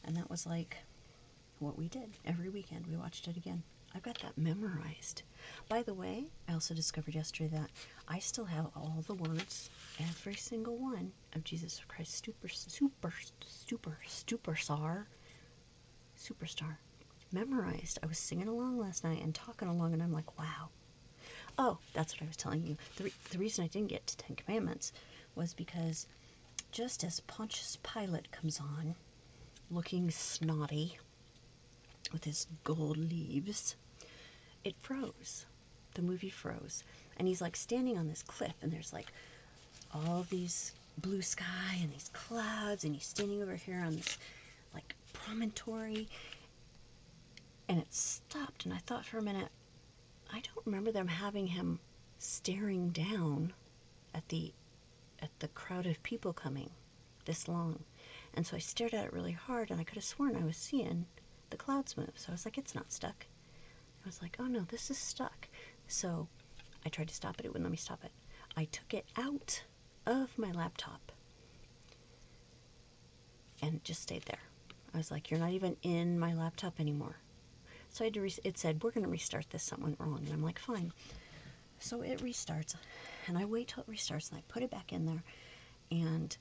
And that was like what we did. Every weekend we watched it again. I've got that memorized. By the way, I also discovered yesterday that I still have all the words, every single one, of Jesus Christ Superstar memorized. I was singing along last night and talking along, and I'm like, wow. Oh, that's what I was telling you. The reason I didn't get to 10 Commandments was because just as Pontius Pilate comes on, looking snotty with his gold leaves, it froze. The movie froze. And he's like standing on this cliff, and there's like all these blue sky and these clouds, and he's standing over here on this like promontory, and it stopped, and I thought for a minute, I don't remember them having him staring down at the crowd of people coming this long. And so I stared at it really hard, and I could have sworn I was seeing the clouds move. So I was like, it's not stuck. I was like, oh no, this is stuck. So I tried to stop it. It wouldn't let me stop it. I took it out of my laptop and it just stayed there. I was like, you're not even in my laptop anymore. So I had to, it said, we're going to restart this, something went wrong. And I'm like, fine. So it restarts, and I wait till it restarts, and I put it back in there, and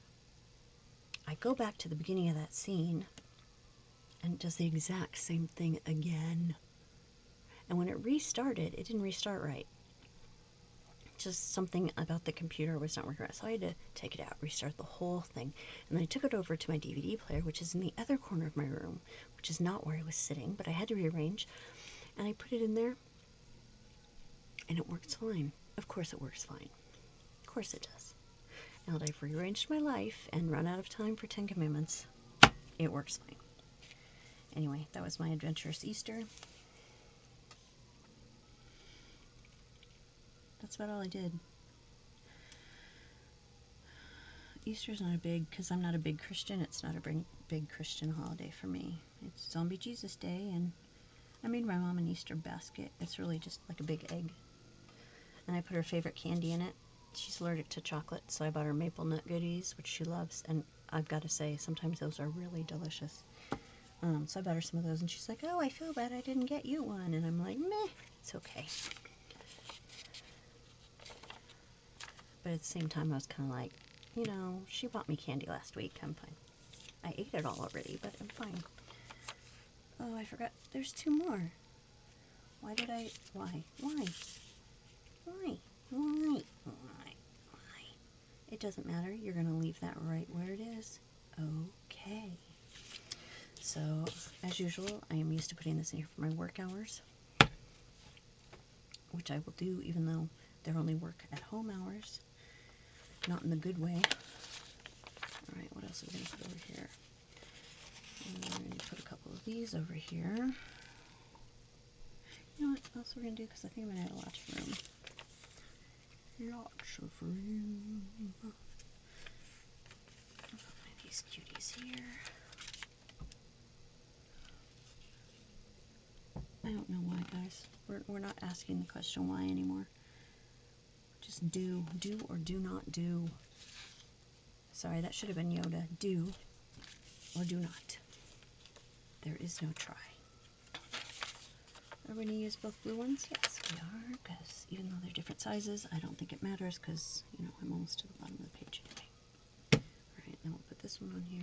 I go back to the beginning of that scene, and it does the exact same thing again. And when it restarted, it didn't restart right. Just something about the computer was not working right. So I had to take it out, restart the whole thing. And then I took it over to my DVD player, which is in the other corner of my room, which is not where I was sitting, but I had to rearrange. And I put it in there, and it works fine. Of course it works fine. Of course it does. Now that I've rearranged my life and run out of time for 10 Commandments, it works fine. Anyway, that was my adventurous Easter. That's about all I did. Easter's not a big, because I'm not a big Christian, it's not a big Christian holiday for me. It's Zombie Jesus Day, and I made my mom an Easter basket. It's really just like a big egg. And I put her favorite candy in it. She's allergic to chocolate, so I bought her maple nut goodies, which she loves, and I've got to say, sometimes those are really delicious. So I bought her some of those, and she's like, oh, I feel bad I didn't get you one. And I'm like, meh, it's okay. But at the same time, I was kind of like, you know, she bought me candy last week. I'm fine. I ate it all already, but I'm fine. Oh, I forgot. There's 2 more. Why did I... Why? Why? Why? Why? Why? Why? It doesn't matter. You're going to leave that right where it is. Okay. So, as usual, I am used to putting this in here for my work hours, which I will do even though they're only work at home hours. Not in the good way. Alright, what else are we going to put over here? I'm going to put a couple of these over here. You know what else we're going to do? Because I think I'm going to have lots of room. Lots of room. I'll put these cuties here. I don't know why, guys. We're not asking the question why anymore. Just do or do not do. Sorry, that should have been Yoda. Do or do not. There is no try. Are we going to use both blue ones? Yes, we are, because even though they're different sizes, I don't think it matters, because, you know, I'm almost to the bottom of the page anyway. Alright, then we'll put this one on here.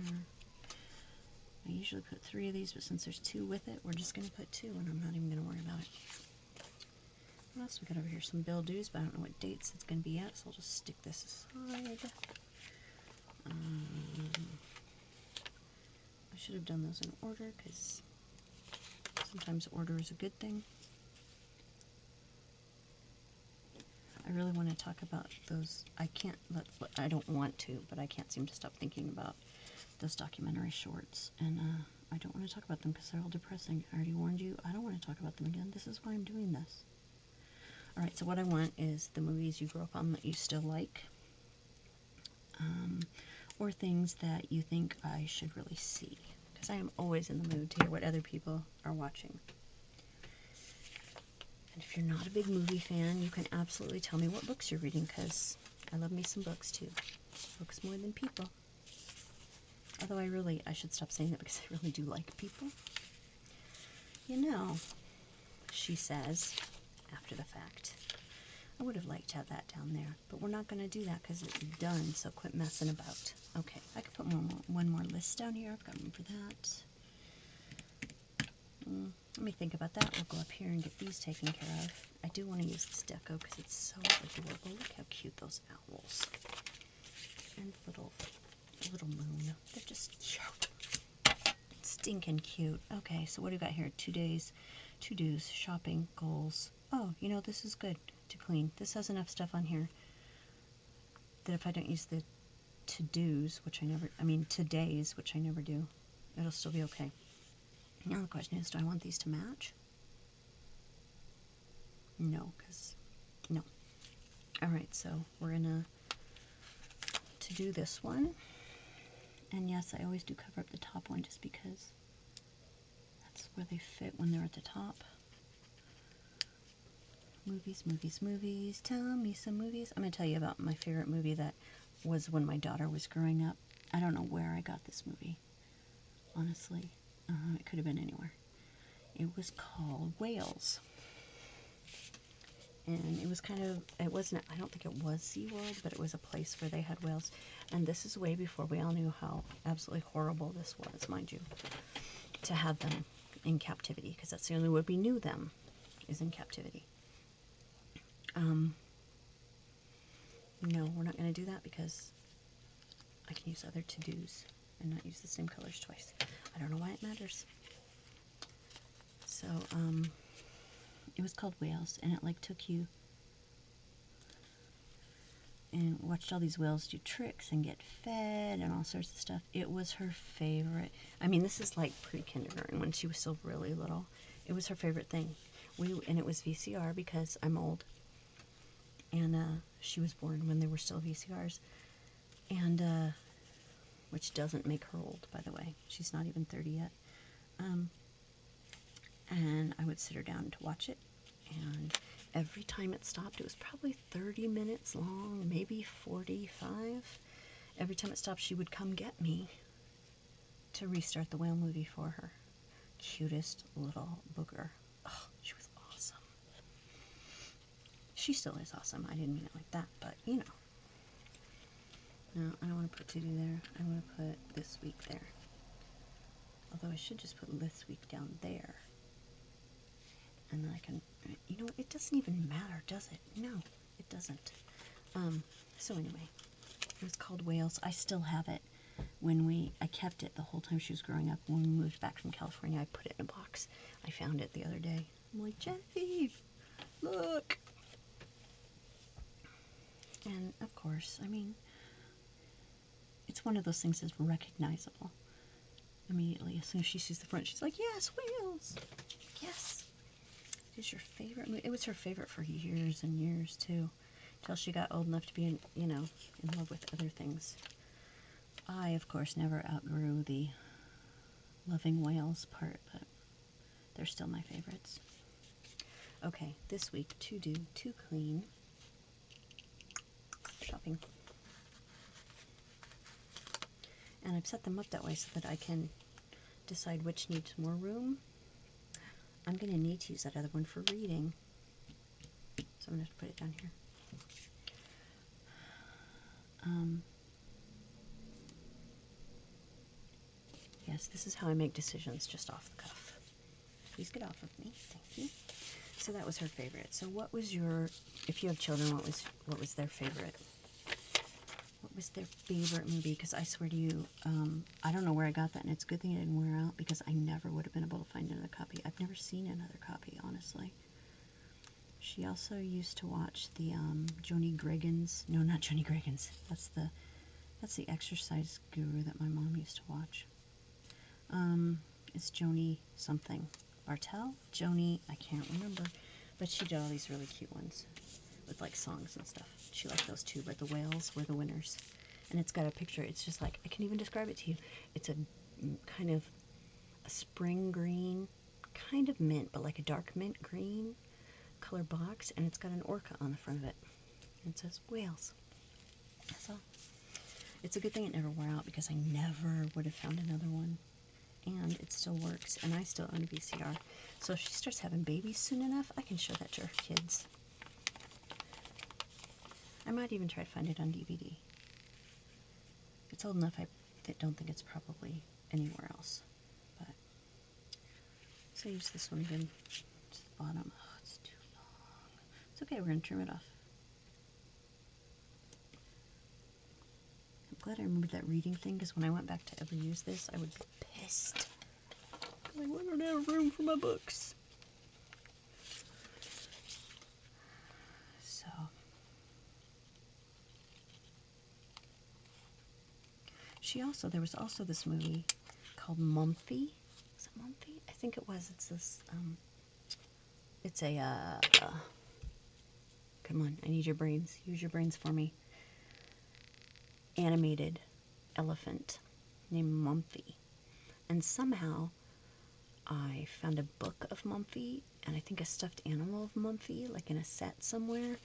I usually put 3 of these, but since there's 2 with it, we're just going to put 2, and I'm not even going to worry about it. What else we got over here? Some bill dues, but I don't know what dates it's going to be at, so I'll just stick this aside. I should have done those in order, because sometimes order is a good thing. I really want to talk about those. I don't want to, but I can't seem to stop thinking about those documentary shorts, and I don't want to talk about them because they're all depressing. I already warned you, I don't want to talk about them again. This is why I'm doing this. Alright, so what I want is the movies you grew up on that you still like, or things that you think I should really see, because I am always in the mood to hear what other people are watching. And if you're not a big movie fan, you can absolutely tell me what books you're reading, because I love me some books too. Books more than people. Although I should stop saying that because I really do like people. You know, she says, after the fact. I would have liked to have that down there, but we're not going to do that because it's done, so quit messing about. Okay, I could put one more list down here. I've got room for that. Let me think about that. We'll go up here and get these taken care of. I do want to use this deco because it's so adorable. Look how cute those owls. And little moon. They're just stinking cute. Okay, so what do we got here? 2 days, to-dos, shopping, goals. Oh, you know, this is good to clean. This has enough stuff on here that if I don't use the to-dos, today's, which I never do, it'll still be okay. Now the question is, do I want these to match? No, because, no. Alright, so we're gonna to-do this one. And yes, I always do cover up the top one just because that's where they fit when they're at the top. Movies, movies, movies. Tell me some movies. I'm going to tell you about my favorite movie that was when my daughter was growing up. I don't know where I got this movie, honestly. It could have been anywhere. It was called Whales. And it was kind of, it wasn't, I don't think it was SeaWorld, but it was a place where they had whales. And this is way before we all knew how absolutely horrible this was, mind you, to have them in captivity, because that's the only way we knew them, is in captivity. No, we're not going to do that because I can use other to-dos and not use the same colors twice. I don't know why it matters. So, it was called Whales, and it like took you and watched all these whales do tricks and get fed and all sorts of stuff. It was her favorite. I mean, this is like pre-kindergarten when she was still really little. It was her favorite thing. And it was VCR because I'm old. And she was born when there were still VCRs. And, which doesn't make her old, by the way. She's not even 30 yet. And I would sit her down to watch it. And every time it stopped, it was probably 30 minutes long, maybe 45. Every time it stopped, she would come get me to restart the whale movie for her. Cutest little booger. Oh, she was awesome. She still is awesome. I didn't mean it like that, but you know. No, I don't want to put to-do there. I want to put this week there. Although I should just put this week down there. And then I can, you know, it doesn't even matter, does it? No, it doesn't. So anyway, it was called Whales. I still have it. I kept it the whole time she was growing up. When we moved back from California, I put it in a box. I found it the other day. I'm like, Genevieve, look. And of course, I mean, it's one of those things that's recognizable. Immediately, as soon as she sees the front, she's like, yes, whales. Yes. It is your favorite movie. It was her favorite for years and years, too. Till she got old enough to be, in love with other things. I, of course, never outgrew the loving whales part, but they're still my favorites. Okay, this week, to do, to clean. Shopping. And I've set them up that way so that I can decide which needs more room. I'm going to need to use that other one for reading. So I'm going to have to put it down here. Yes, this is how I make decisions, just off the cuff. Please get off of me. Thank you. So that was her favorite. So what was your, if you have children, what was their favorite? What was their favorite movie? Because I swear to you, I don't know where I got that, and it's a good thing it didn't wear out, because I never would have been able to find another copy. I've never seen another copy, honestly. She also used to watch the Joni Greggins. No, not Joni Greggins. That's the exercise guru that my mom used to watch. It's Joni something. Bartell? Joni, I can't remember. But she did all these really cute ones with like songs and stuff. She liked those too, but the whales were the winners. And it's got a picture. It's just like, I can't even describe it to you. It's a kind of a spring green, kind of mint, but like a dark mint green color box, and it's got an orca on the front of it. And it says whales. That's all. It's a good thing it never wore out, because I never would have found another one. And it still works, and I still own a VCR. So if she starts having babies soon enough, I can show that to her kids. I might even try to find it on DVD. It's old enough, I don't think it's probably anywhere else. But so I use this one again. It's the bottom. Oh, it's too long. It's okay, we're going to trim it off. I'm glad I remembered that reading thing, because when I went back to ever use this, I would be pissed. Like, I don't have room for my books. So, there was also this movie called Mumphy. Was it Mumphy? I think it was. It's this, it's a, come on, I need your brains. Use your brains for me. Animated elephant named Mumphy. And somehow I found a book of Mumphy, and I think a stuffed animal of Mumphy, like in a set somewhere.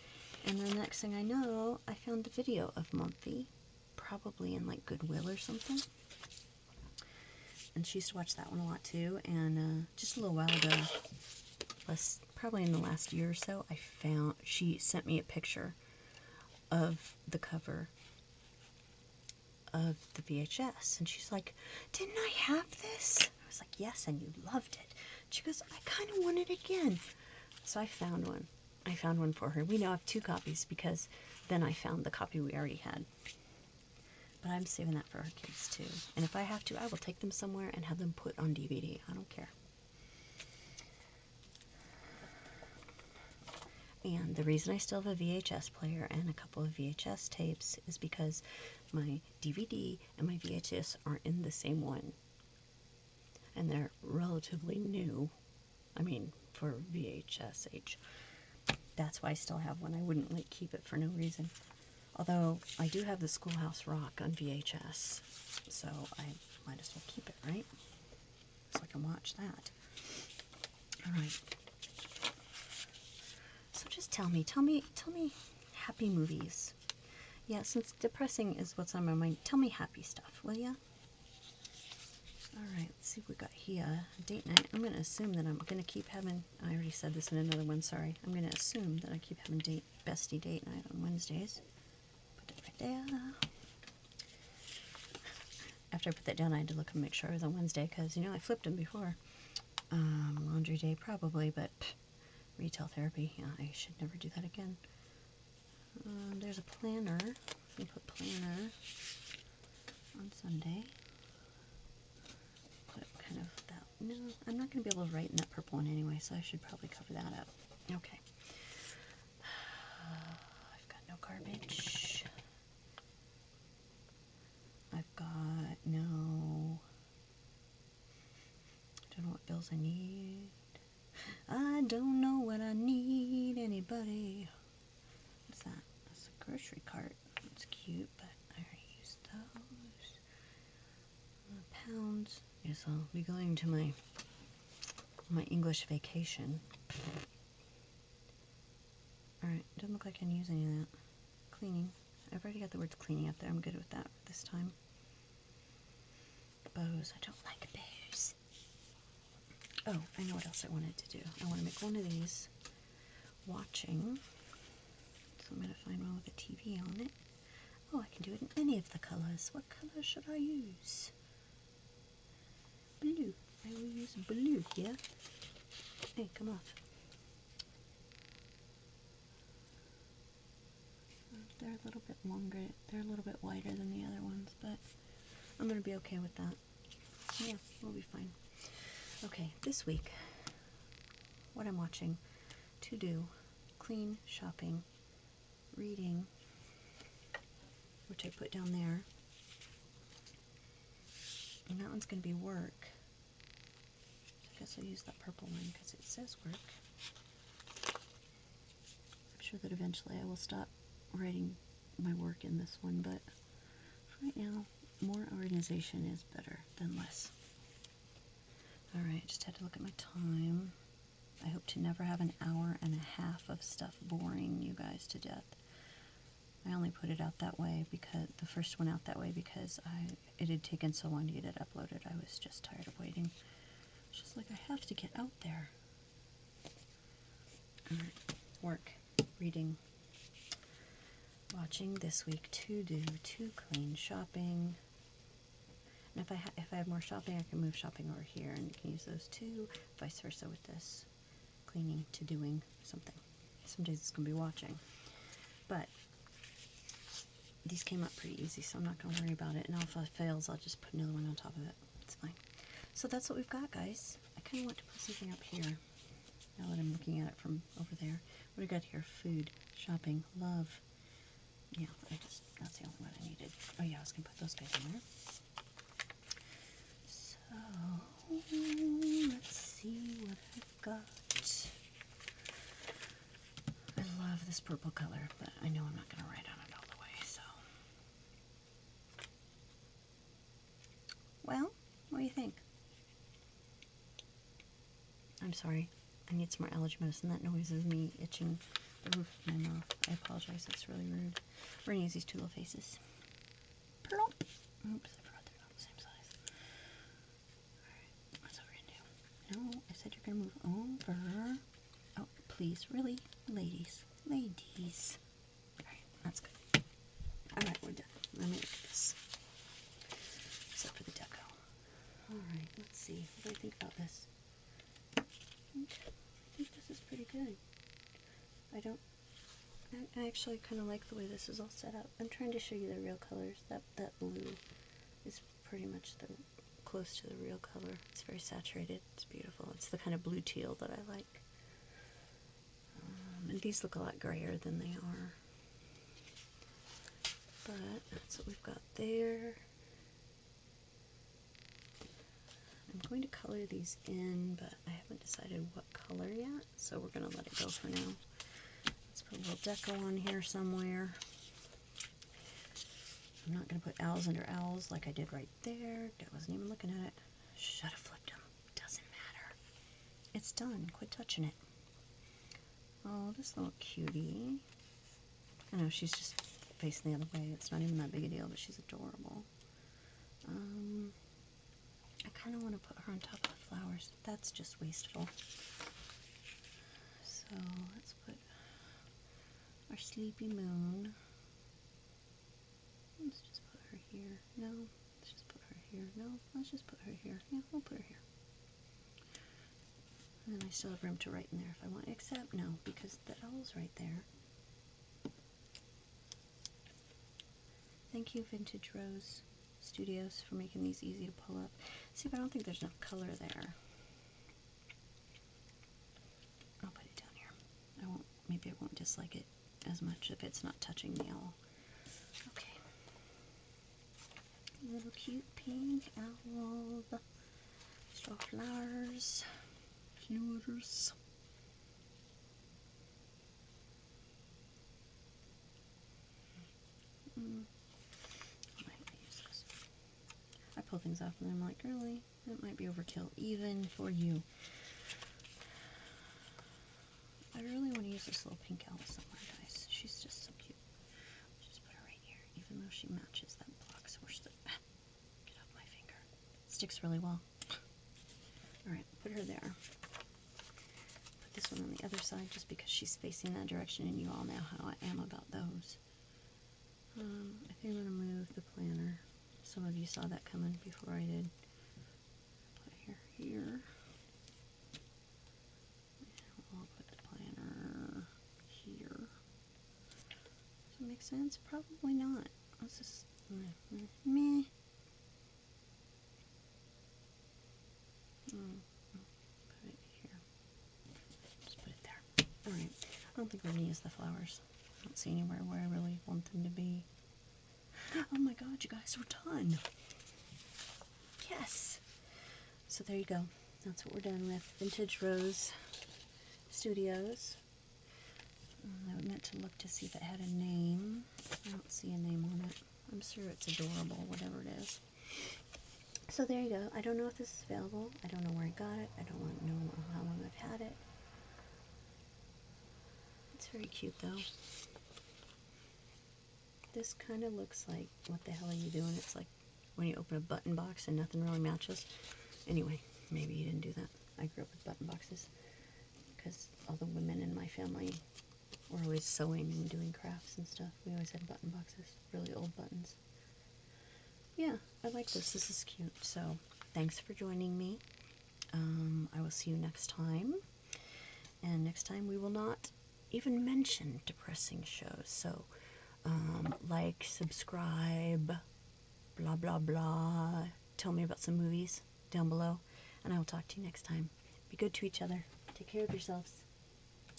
And the next thing I know, I found a video of Mumphy, probably in like Goodwill or something. and she used to watch that one a lot too. And just a little while ago, probably in the last year or so, she sent me a picture of the cover of the VHS, and she's like, "Didn't I have this?" I was like, "Yes, and you loved it." She goes, "I kind of want it again." So I found one. I found one for her. We now have 2 copies because then I found the copy we already had. But I'm saving that for our kids too. And if I have to, I will take them somewhere and have them put on DVD. I don't care. And the reason I still have a VHS player and a couple of VHS tapes is because my DVD and my VHS aren't in the same one. And they're relatively new. I mean, for VHS age. That's why I still have one. I wouldn't like keep it for no reason. Although I do have the Schoolhouse Rock on VHS, so I might as well keep it, right? So I can watch that. All right. So just tell me happy movies. Yeah, since depressing is what's on my mind, tell me happy stuff, will ya? Alright, let's see what we got here. Date night. I'm going to assume that I'm going to keep having, I already said this in another one, sorry. I'm going to assume that I keep having bestie date night on Wednesdays. Put it right there. After I put that down, I had to look and make sure it was on Wednesday, because, you know, I flipped them before. Laundry day, probably, but retail therapy, yeah, I should never do that again. There's a planner. We put planner on Sunday. Put kind of that. No, I'm not going to be able to write in that purple one anyway, so I should probably cover that up. Okay. I've got no garbage. I've got no. I don't know what bills I need. I don't know what I need, anybody. What's that? That's a grocery cart. That's cute, but I already used those. Pounds. Yes, I'll be going to my English vacation. Alright, doesn't look like I can use any of that. Cleaning. I've already got the words cleaning up there. I'm good with that this time. Bows. I don't like bows. Oh, I know what else I wanted to do. I want to make one of these watching. So I'm going to find one with a TV on it. Oh, I can do it in any of the colors. What color should I use? Blue. I will use blue here. Hey, come off. They're a little bit longer. They're a little bit wider than the other ones, but I'm going to be okay with that. Yeah, we'll be fine. Okay, this week, what I'm watching, to do, clean, shopping, reading, which I put down there, and that one's going to be work. I guess I'll use that purple one because it says work. I'm sure that eventually I will stop writing my work in this one, but right now, more organization is better than less. Alright, just had to look at my time. I hope to never have an hour and a half of stuff boring you guys to death. I only put it out that way because, the first one out that way because it had taken so long to get it uploaded. I was just tired of waiting. It's just like I have to get out there. Alright, work, reading, watching this week, to do, to clean, shopping. And if I have more shopping, I can move shopping over here and you can use those too. Vice versa with this. Cleaning to doing something. Some days it's going to be watching. But these came up pretty easy, so I'm not going to worry about it. And if it fails, I'll just put another one on top of it. It's fine. So that's what we've got, guys. I kind of want to put something up here. Now that I'm looking at it from over there. What do we got here? Food, shopping, love. Yeah, that's the only one I needed. Oh yeah, I was going to put those guys in there. So, let's see what I've got. I love this purple color, but I know I'm not going to write on it all the way, so. Well, what do you think? I'm sorry. I need some more allergy medicine. That noise is me itching the roof of my mouth. I apologize. That's really rude. We're going to use these 2 little faces. Plop. Oops, I forgot they're not the same size. said you're going to move over. Oh, please, really? Ladies. Ladies. Alright, that's good. Alright, we're done. Let me look at this. Except for the deco. Alright, let's see. What do I think about this? I think this is pretty good. I actually kind of like the way this is all set up. I'm trying to show you the real colors. That blue is pretty much close to the real color. It's very saturated. It's beautiful. It's the kind of blue teal that I like. And these look a lot grayer than they are. But that's what we've got there. I'm going to color these in, but I haven't decided what color yet, so we're going to let it go for now. Let's put a little deco on here somewhere. I'm not going to put owls under owls like I did right there. I wasn't even looking at it. Should have flipped them. Doesn't matter. It's done. Quit touching it. Oh, this little cutie. I know, she's just facing the other way. It's not even that big a deal, but she's adorable. I kind of want to put her on top of the flowers. That's just wasteful. So let's put our sleepy moon. Let's just put her here. No, let's just put her here. No, let's just put her here. Yeah, we'll put her here. And then I still have room to write in there if I want, except no, because the owl's right there. Thank you, Vintage Rose Studios, for making these easy to pull up. See, but I don't think there's enough color there. I'll put it down here. Maybe I won't dislike it as much if it's not touching the owl. Okay. Little cute pink owl. Straw flowers. Flowers. I pull things off and I'm like, really? That might be overkill, even for you. I really want to use this little pink owl somewhere, guys. She's just so cute. I'll just put her right here, even though she matches that block. So we're still... Get off my finger. It sticks really well. Alright, put her there. Put this one on the other side just because she's facing that direction, and you all know how I am about those. I think I'm going to move the planner. Some of you saw that coming before I did. Put her here. I'll put the planner here. Does that make sense? Probably not. Let's just meh. Put it here. Just put it there. Alright. I don't think we're going to use the flowers. I don't see anywhere where I really want them to be. Oh my god, you guys, we're done. Yes. So there you go. That's what we're done with. Vintage Rose Studios. I meant to look to see if it had a name. I don't see a name on it. I'm sure it's adorable, whatever it is. So there you go. I don't know if this is available. I don't know where I got it. I don't want to know how long I've had it. It's very cute though. This kind of looks like, what the hell are you doing? It's like when you open a button box and nothing really matches. Anyway, maybe you didn't do that. I grew up with button boxes because all the women in my family were always sewing and doing crafts and stuff. We always had button boxes, really old buttons. Yeah, I like this. This is cute. So thanks for joining me. I will see you next time. And next time we will not even mention depressing shows. So like, subscribe, blah, blah, blah. Tell me about some movies down below. And I will talk to you next time. Be good to each other. Take care of yourselves.